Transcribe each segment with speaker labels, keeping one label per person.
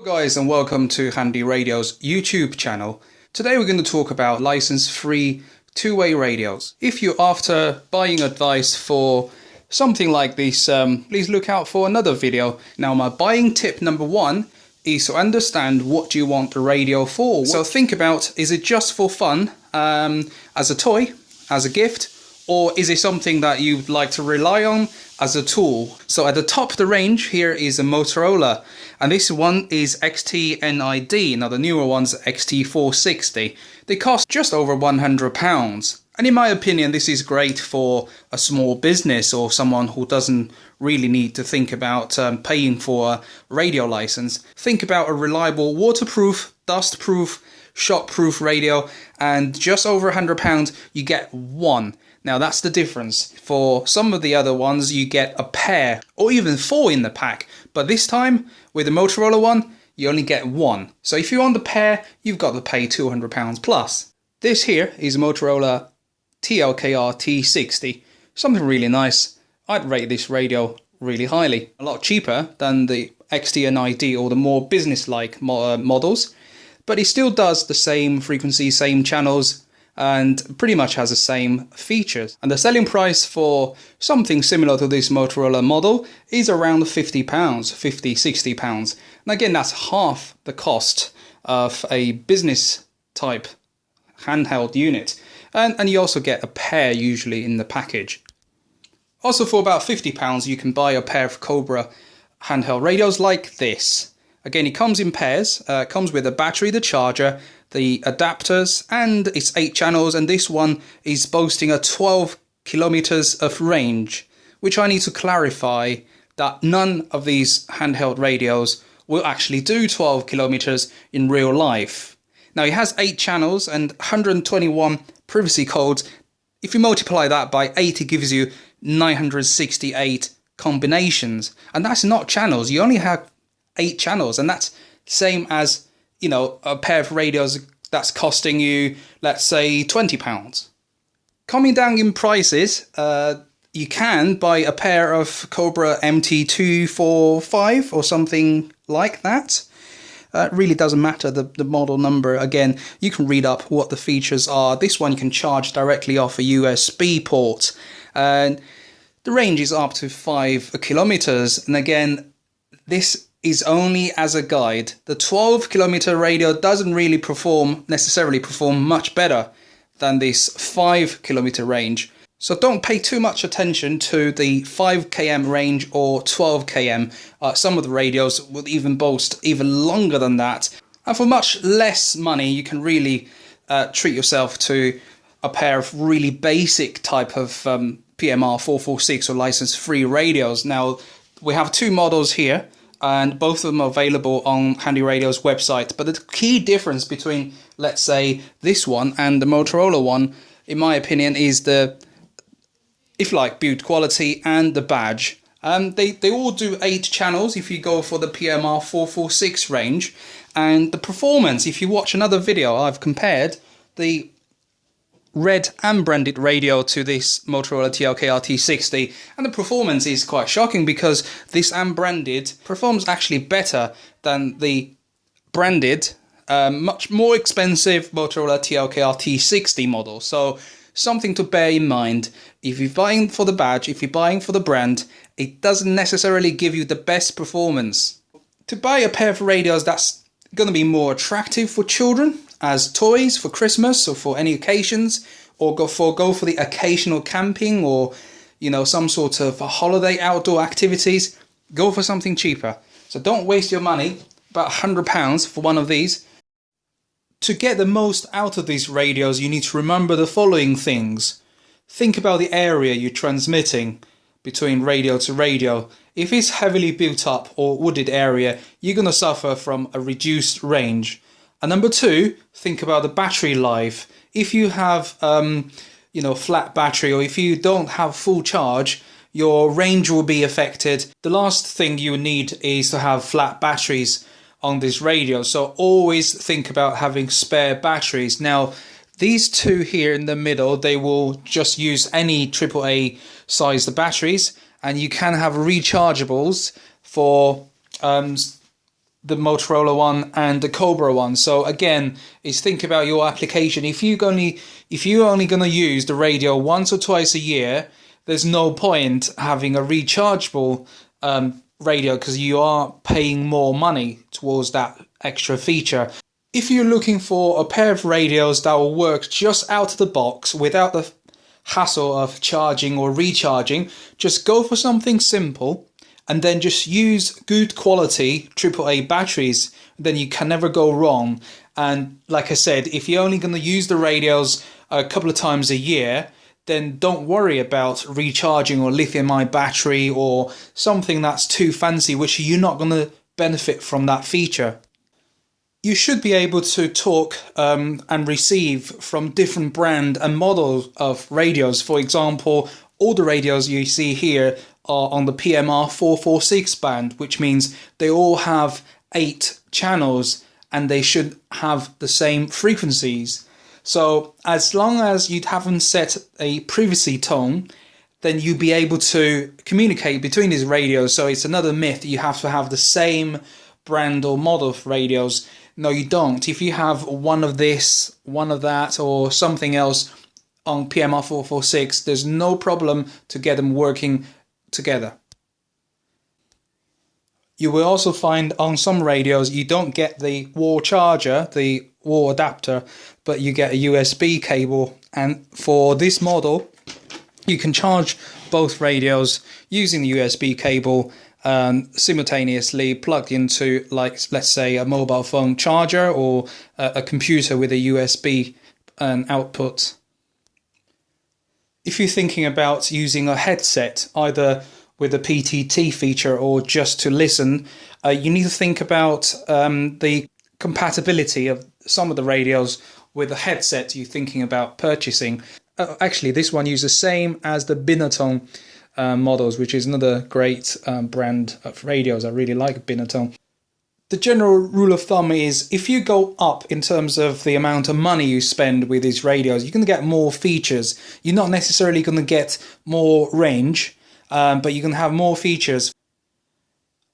Speaker 1: Hello guys, and welcome to HandyRadio's YouTube channel. Today we're going to talk about license-free two-way radios. If you're after buying advice for something like this, please look out for another video. Now, my buying tip number one is to understand what you want the radio for. So think about, is it just for fun, as a toy, as a gift, or is it something that you'd like to rely on as a tool? So at the top of the range here is a Motorola, and this one is XT-NID. Now the newer one's XT460. They cost just over £100. And in my opinion, this is great for a small business or someone who doesn't really need to think about paying for a radio license. Think about a reliable waterproof, dustproof, shockproof radio, and just over £100 you get one. Now that's the difference. For some of the other ones you get a pair or even four in the pack, but this time with the Motorola one you only get one. So if you want the pair, you've got to pay £200 plus. This here is Motorola TLRT60, something really nice. I'd rate this radio really highly. A lot cheaper than the XT-NID or the more business-like models, but it still does the same frequency, same channels, and pretty much has the same features. And the selling price for something similar to this Motorola model is around £50, £50–60. And again, that's half the cost of a business type handheld unit. And you also get a pair usually in the package. Also, for about £50 you can buy a pair of Cobra handheld radios like this. Again, it comes in pairs, comes with a battery, the charger, the adapters, and it's 8 channels, and this one is boasting a 12 kilometers of range, which I need to clarify that none of these handheld radios will actually do 12 kilometers in real life. Now, it has 8 channels and 121 privacy codes. If you multiply that by 8, it gives you 968 combinations, and that's not channels. You only have 8 channels, and that's same as, you know, a pair of radios that's costing you, let's say, £20. Coming down in prices, you can buy a pair of Cobra MT245 or something like that. It really doesn't matter the model number. Again, you can read up what the features are. This one you can charge directly off a USB port, and the range is up to 5 kilometers. And again, this is only as a guide. The 12 kilometer radio doesn't really necessarily perform much better than this 5 kilometer range. So don't pay too much attention to the 5 km range or 12 km. Some of the radios will even boast even longer than that. And for much less money, you can really treat yourself to a pair of really basic type of PMR446 or license-free radios. Now, we have 2 models here, and both of them are available on HandyRadio's website. But the key difference between, let's say, this one and the Motorola one, in my opinion, is the, if you like, build quality and the badge. They all do 8 channels if you go for the PMR446 range. And the performance, if you watch another video, I've compared the red unbranded radio to this Motorola TLRT60, and the performance is quite shocking because this unbranded performs actually better than the branded, much more expensive Motorola TLRT60 model. So something to bear in mind. If you're buying for the badge, if you're buying for the brand, it doesn't necessarily give you the best performance. To buy a pair of radios that's going to be more attractive for children as toys for Christmas or for any occasions, or go for the occasional camping or, you know, some sort of holiday outdoor activities, go for something cheaper. So don't waste your money, about £100 for one of these. To get the most out of these radios, you need to remember the following things. Think about the area you're transmitting between radio to radio. If it's heavily built up or wooded area, you're going to suffer from a reduced range. And number 2, think about the battery life. If you have, flat battery, or if you don't have full charge, your range will be affected. The last thing you need is to have flat batteries on this radio. So always think about having spare batteries. Now, these 2 here in the middle, they will just use any AAA sized batteries, and you can have rechargeables for the Motorola one and the Cobra one. So again, is think about your application. If you're only going to use the radio once or twice a year, there's no point having a rechargeable radio, because you are paying more money towards that extra feature. If you're looking for a pair of radios that will work just out of the box without the hassle of charging or recharging, just go for something simple. And then just use good quality AAA batteries. Then you can never go wrong. And like I said, if you're only going to use the radios a couple of times a year, then don't worry about recharging or lithium-ion battery or something that's too fancy, which you're not going to benefit from that feature. You should be able to talk and receive from different brand and models of radios. For example, all the radios you see here are on the PMR446 band, which means they all have 8 channels and they should have the same frequencies. So as long as you haven't set a privacy tone, then you'll be able to communicate between these radios. So it's another myth, you have to have the same brand or model of radios. No, you don't. If you have one of this, one of that, or something else on PMR446, there's no problem to get them working together. You will also find on some radios you don't get the wall charger, the wall adapter, but you get a USB cable. And for this model, you can charge both radios using the USB cable simultaneously plugged into, like, let's say a mobile phone charger or a computer with a USB output. If you're thinking about using a headset, either with a PTT feature or just to listen, you need to think about the compatibility of some of the radios with a headset you're thinking about purchasing. Actually, this one uses the same as the Binatone models, which is another great brand of radios. I really like Binatone. The general rule of thumb is if you go up in terms of the amount of money you spend with these radios, you're going to get more features. You're not necessarily going to get more range, but you can have more features.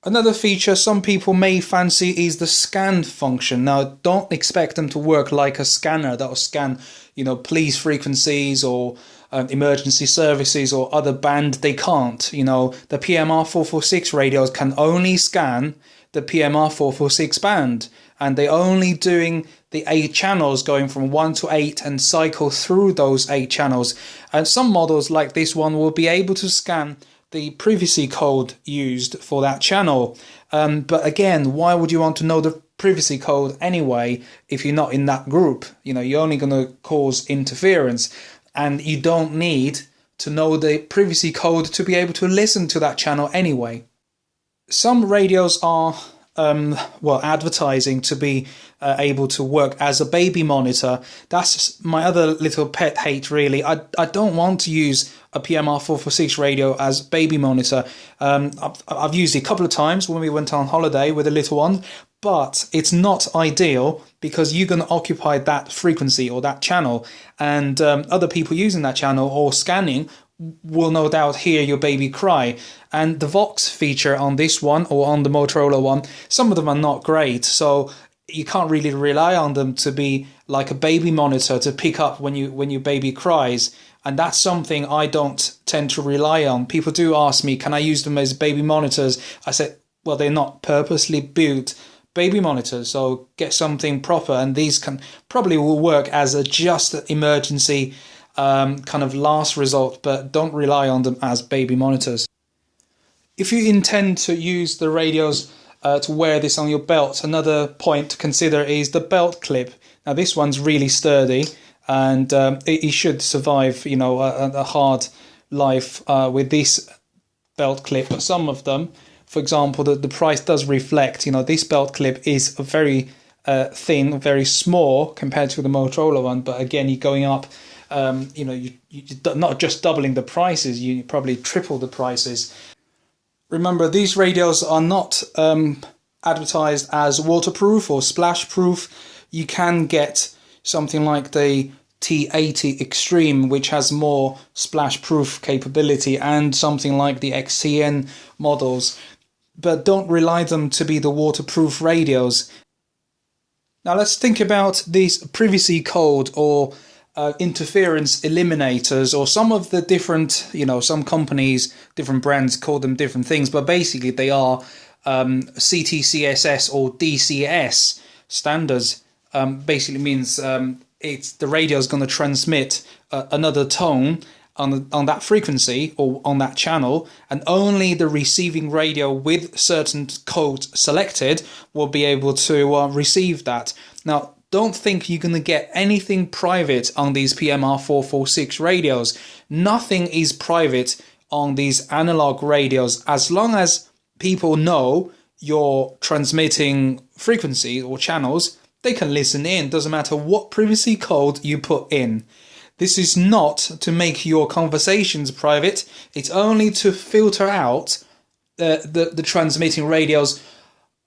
Speaker 1: Another feature some people may fancy is the scan function. Now, don't expect them to work like a scanner that will scan, police frequencies or emergency services or other band. They can't. The PMR446 radios can only scan the PMR446 band, and they're only doing the 8 channels, going from 1 to 8, and cycle through those 8 channels. And some models like this one will be able to scan the privacy code used for that channel. But again, why would you want to know the privacy code anyway if you're not in that group? You're only going to cause interference, and you don't need to know the privacy code to be able to listen to that channel anyway. Some radios are advertising to be able to work as a baby monitor. That's my other little pet hate, really. I don't want to use a PMR446 radio as baby monitor. I've used it a couple of times when we went on holiday with the little one, but it's not ideal because you're going to occupy that frequency or that channel, and other people using that channel or scanning will no doubt hear your baby cry. And the Vox feature on this one or on the Motorola one, some of them are not great, so you can't really rely on them to be like a baby monitor to pick up when your baby cries. And that's something I don't tend to rely on. People do ask me, can I use them as baby monitors? I said, well, they're not purposely built baby monitors, so get something proper, and these probably will work as a just emergency kind of last result, but don't rely on them as baby monitors. If you intend to use the radios to wear this on your belt, another point to consider is the belt clip. Now, this one's really sturdy, and it should survive, a hard life with this belt clip. But some of them, for example, the price does reflect. This belt clip is a very thin, very small compared to the Motorola one. But again, you're going up. You're not just doubling the prices, you probably triple the prices. Remember, these radios are not advertised as waterproof or splash proof. You can get something like the T80 Extreme, which has more splash proof capability, and something like the XTN models. but don't rely them to be the waterproof radios. Now let's think about these privacy code or interference eliminators, or some of the different, some companies, different brands call them different things, but basically they are CTCSS or DCS standards. Basically means the radio is going to transmit another tone on that frequency or on that channel, and only the receiving radio with certain codes selected will be able to receive that. Now, don't think you're going to get anything private on these PMR446 radios. Nothing is private on these analog radios as long as people know you're transmitting frequency or channels. They can listen in. Doesn't matter what privacy code you put in. This is not to make your conversations private. It's only to filter out the transmitting radios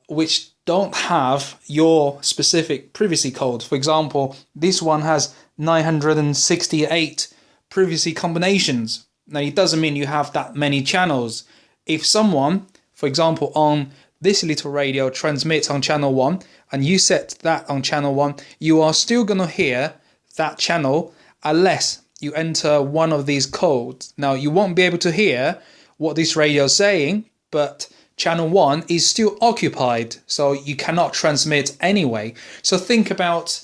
Speaker 1: which don't have your specific privacy code. For example, this one has 968 privacy combinations. Now, it doesn't mean you have that many channels. If someone, for example, on this little radio transmits on channel 1 and you set that on channel 1, you are still going to hear that channel unless you enter one of these codes. Now, you won't be able to hear what this radio is saying, but channel 1 is still occupied, so you cannot transmit anyway. So think about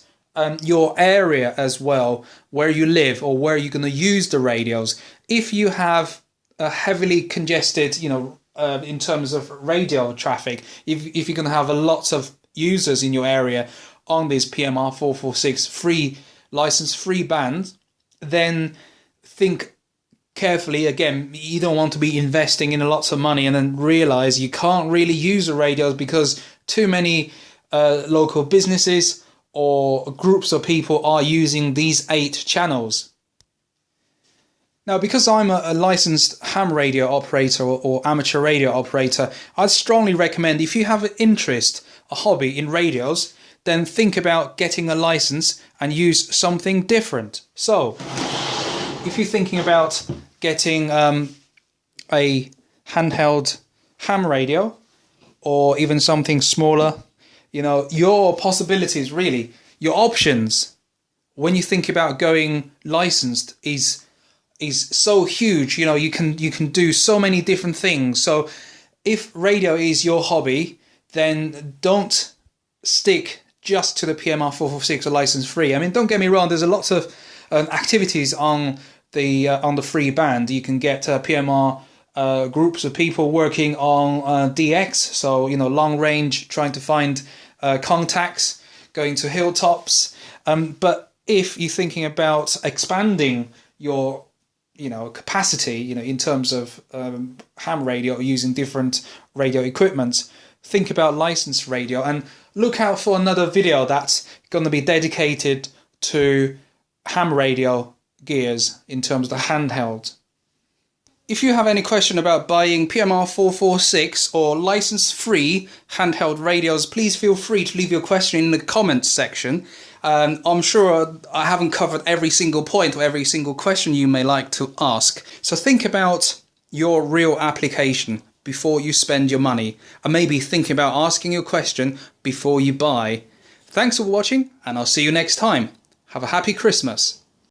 Speaker 1: your area as well, where you live or where you're going to use the radios. If you have a heavily congested, in terms of radio traffic, if you're going to have a lot of users in your area on this PMR446 license-free band, then think carefully. Again, you don't want to be investing in lots of money and then realize you can't really use the radios because too many local businesses or groups of people are using these 8 channels. Now, because I'm a licensed ham radio operator or amateur radio operator, I'd strongly recommend, if you have an interest, a hobby in radios, then think about getting a license and use something different. So, if you're thinking about getting a handheld ham radio or even something smaller, your possibilities, really, your options, when you think about going licensed is so huge. You can do so many different things. So if radio is your hobby, then don't stick just to the PMR446 or license free. I mean, don't get me wrong, there's a lot of activities on the free band. You can get PMR groups of people working on DX, so long range, trying to find contacts, going to hilltops. But if you're thinking about expanding your capacity, in terms of ham radio or using different radio equipment, think about licensed radio and look out for another video that's going to be dedicated to ham radio gears in terms of the handheld. If you have any question about buying PMR446 or license-free handheld radios, please feel free to leave your question in the comments section. I'm sure I haven't covered every single point or every single question you may like to ask. So think about your real application before you spend your money, and maybe think about asking your question before you buy. Thanks for watching, and I'll see you next time. Have a happy Christmas.